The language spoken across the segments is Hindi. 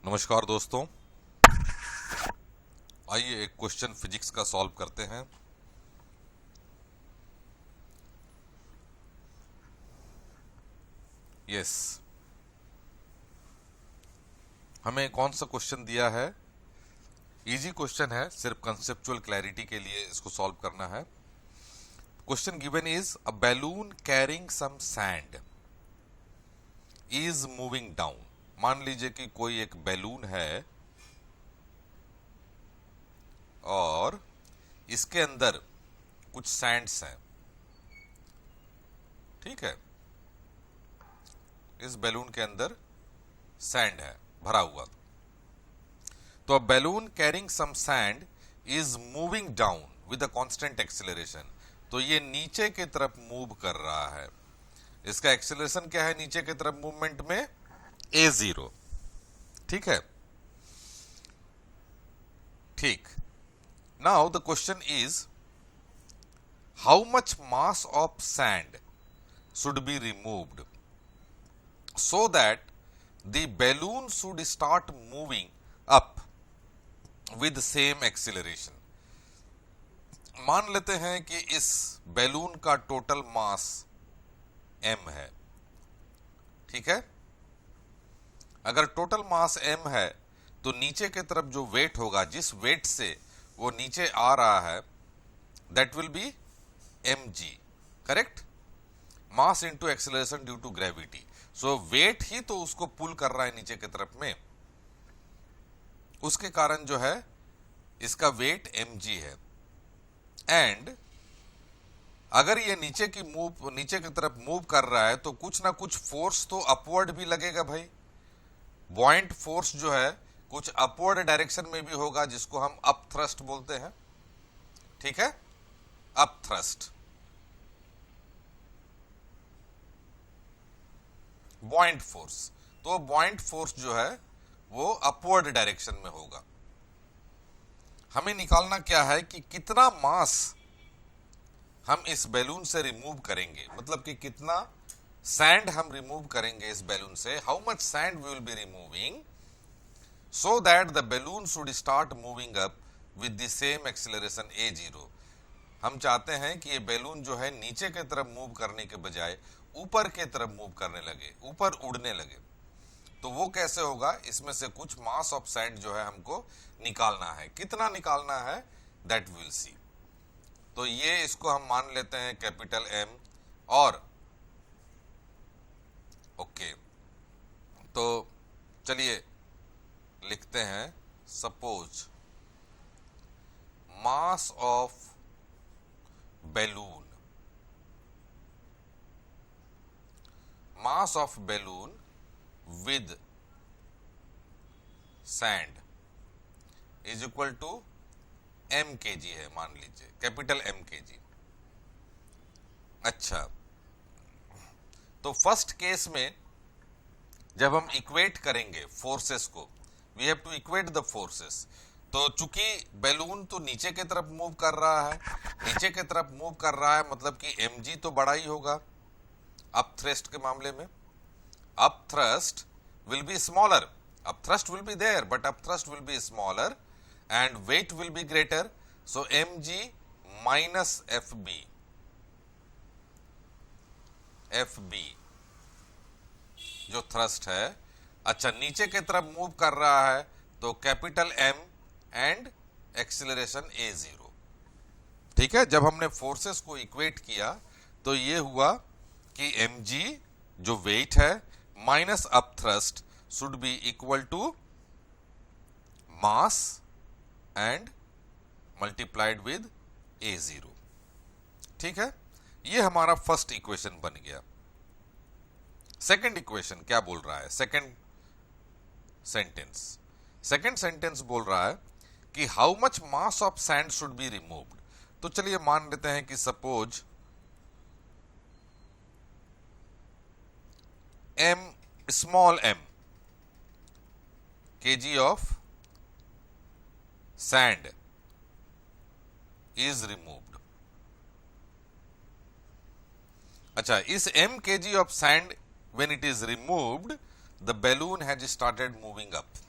नमस्कार दोस्तों, आइए एक क्वेश्चन फिजिक्स का सॉल्व करते हैं। यस, हमें कौन सा क्वेश्चन दिया है? इजी क्वेश्चन है, सिर्फ कंसेप्चुअल क्लैरिटी के लिए इसको सॉल्व करना है। Question given is a balloon carrying some sand is moving down. मान लीजिए कि कोई एक बैलून है और इसके अंदर कुछ सैंड्स हैं। ठीक है, इस बैलून के अंदर सैंड है भरा हुआ। तो a balloon carrying some sand is moving down with a constant acceleration. तो ये नीचे की तरफ मूव कर रहा है। इसका एक्सेलरेशन क्या है नीचे की तरफ मूवमेंट में? a0। ठीक है, ठीक। Now the question is how much mass of sand should be removed so that the balloon should start moving up with same acceleration। मान लेते हैं कि इस बैलून का टोटल मास m है। ठीक है, अगर टोटल मास m है तो नीचे की तरफ जो वेट होगा, जिस वेट से वो नीचे आ रहा है, that will be mg। Correct? Mass into acceleration due to gravity. So weight ही तो उसको पुल कर रहा है नीचे की तरफ में, उसके कारण जो है इसका वेट mg है। एंड अगर ये नीचे की तरफ मूव कर रहा है तो कुछ ना कुछ फोर्स तो अपवर्ड भी लगेगा भाई। बॉइंट फोर्स जो है कुछ अपवर्ड डायरेक्शन में भी होगा, जिसको हम अप थ्रस्ट बोलते हैं। ठीक है, अप थ्रस्ट, बॉइंट फोर्स। तो बॉइंट फोर्स जो है वो अपवर्ड डायरेक्शन में होगा। हमें निकालना क्या है कि कितना मास हम इस बैलून से रिमूव करेंगे, मतलब कि कितना सैंड हम रिमूव करेंगे इस बैलून से। How much sand we will be removing so that the balloon should start moving up with the same acceleration a0। हम चाहते हैं कि ये बैलून जो है नीचे की तरफ मूव करने के बजाय ऊपर की तरफ मूव करने लगे, ऊपर उड़ने लगे। तो वो कैसे होगा? इसमें से कुछ मास ऑफ सैंड जो है हमको निकालना है। कितना निकालना है दैट विल सी। तो ये इसको हम मान लेते हैं कैपिटल M। और ओके, तो चलिए लिखते हैं, suppose mass of balloon, mass of balloon with sand is equal to m kg है, मान लीजिए कैपिटल M kg। अच्छा, तो फर्स्ट केस में जब हम इक्वेट करेंगे फोर्सेस को, we have to equate the forces. तो चूंकि बैलून तो नीचे की तरफ मूव कर रहा है, नीचे की तरफ मूव कर रहा है, मतलब कि mg तो बड़ा ही होगा अप थ्रस्ट के मामले में। Up thrust will be smaller, up thrust will be there but up thrust will be smaller and weight will be greater. So mg minus fb जो थ्रस्ट है। अच्छा, नीचे की तरफ मूव कर रहा है तो capital M and acceleration a0। ठीक है, जब हमने फोर्सेस को इक्वेट किया तो ये हुआ कि mg जो वेट है minus up thrust should be equal to mass and multiplied with a0। ठीक है, ये हमारा फर्स्ट इक्वेशन बन गया। सेकंड इक्वेशन क्या बोल रहा है? सेकंड सेंटेंस बोल रहा है कि how much mass of sand should be removed. तो चलिए मान लेते हैं कि suppose small m kg of sand is removed. अच्छा, इस m kg of sand when it is removed the balloon has started moving up।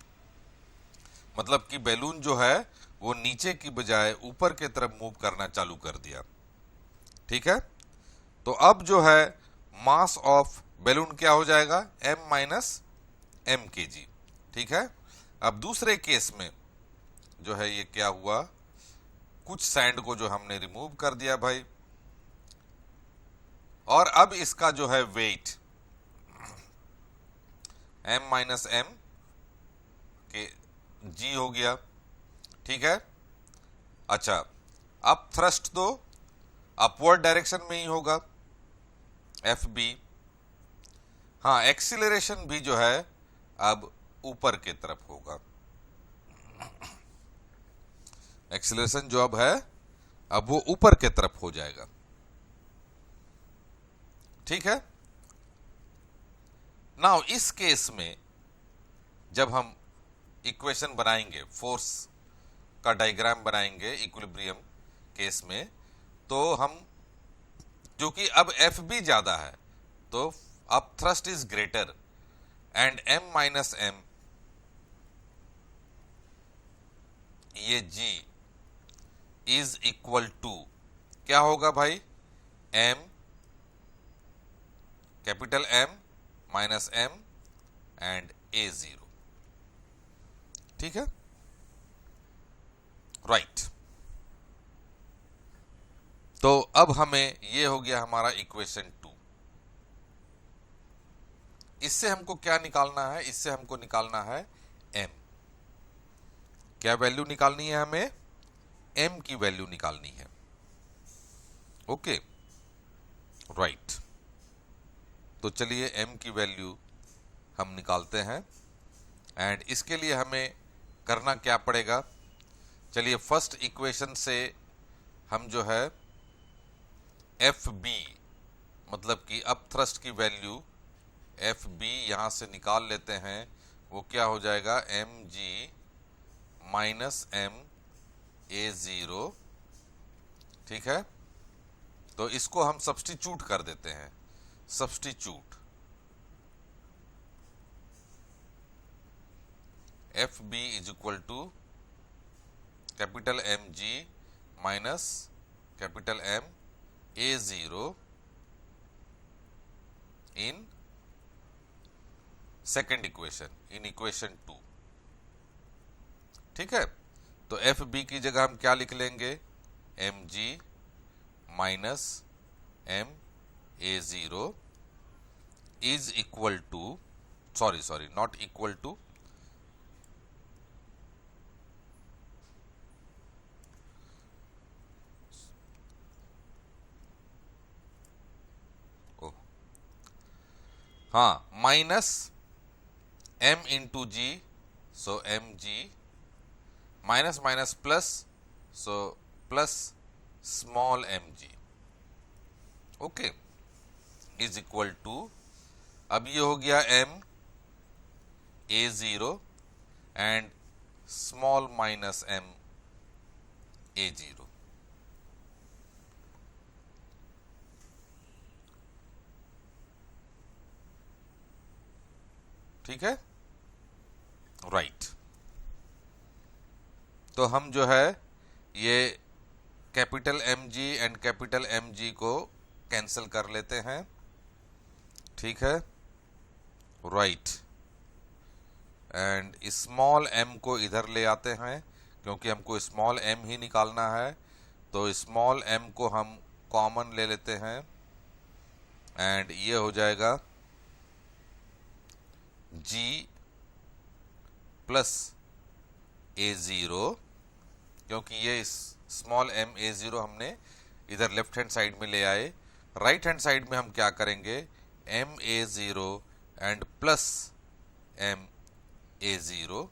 मतलब कि बैलून जो है वो नीचे की बजाय ऊपर की तरफ मूव करना चालू कर दिया। ठीक है, तो अब जो है मास ऑफ बैलून क्या हो जाएगा, m माइनस एम के जी। ठीक है, अब दूसरे केस में जो है ये क्या हुआ, कुछ सैंड को जो हमने रिमूव कर दिया भाई, और अब इसका जो है वेट m माइनस एम के जी हो गया। ठीक है, अच्छा अब थ्रस्ट तो अपवर्ड डायरेक्शन में ही होगा, एफ बी। हाँ, एक्सीलरेशन भी जो है अब ऊपर की तरफ होगा। एक्सीलरेशन जो अब है अब वो ऊपर की तरफ हो जाएगा। ठीक है, नाउ इस केस में जब हम इक्वेशन बनाएंगे, फोर्स का डायग्राम बनाएंगे इक्विलिब्रियम केस में, तो हम क्योंकि अब एफ बी ज्यादा है तो अब thrust is greater and m minus M, ये g इज इक्वल टू क्या होगा भाई, m capital M minus m and a0। ठीक है, राइट। तो अब हमें ये हो गया हमारा इक्वेशन 2। इससे हमको क्या निकालना है, इससे हमको निकालना है m। क्या वैल्यू निकालनी है हमें, m की वैल्यू निकालनी है। Okay, right. तो चलिए m की वैल्यू हम निकालते हैं, एंड इसके लिए हमें करना क्या पड़ेगा, चलिए फर्स्ट इक्वेशन से हम जो है एफ बी मतलब कि अब थ्रस्ट की वैल्यू एफ बी यहां से निकाल लेते हैं। वो क्या हो जाएगा, M G minus M A zero. ठीक है, तो इसको हम सब्स्टिट्यूट कर देते हैं, substitute F B is equal to capital M G minus capital M A zero in second equation, in equation 2। ठीक है, तो एफ बी की जगह हम क्या लिख लेंगे, M G minus M A zero is equal to, sorry not equal to, हाँ, minus m into G, so M G minus minus plus, so plus small M G. Okay, is equal to, अब ये हो गया m A zero and small minus m A zero. ठीक है, राइट। तो हम जो है ये capital M G and capital M G को कैंसिल कर लेते हैं। ठीक है, राइट, एंड स्मॉल m को इधर ले आते हैं क्योंकि हमको स्मॉल m ही निकालना है। तो स्मॉल m को हम कॉमन ले लेते हैं एंड ये हो जाएगा g प्लस ए जीरो, क्योंकि ये स्मॉल m ए जीरो हमने इधर लेफ्ट हैंड साइड में ले आए। राइट हैंड साइड में हम क्या करेंगे, m A zero and plus m A zero.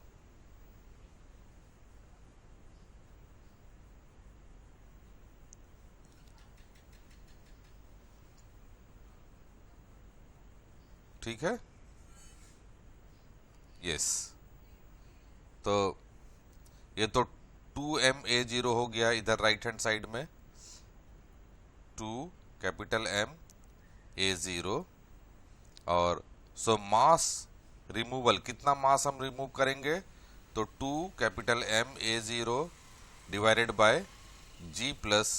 ठीक है, यस। तो ये तो 2m ए जीरो हो गया इधर राइट हैंड साइड में, 2 कैपिटल M ए जीरो, और सो मास रिमूवल, कितना मास हम रिमूव करेंगे, तो 2 capital M A0 divided by G plus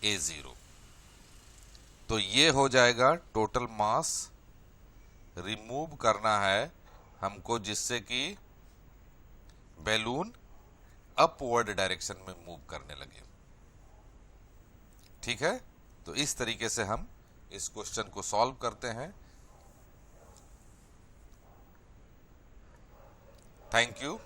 A0। तो ये हो जाएगा टोटल मास रिमूव करना है हमको, जिससे कि बैलून अपवर्ड डायरेक्शन में मूव करने लगे। ठीक है, तो इस तरीके से हम इस क्वेश्चन को सॉल्व करते हैं। Thank you.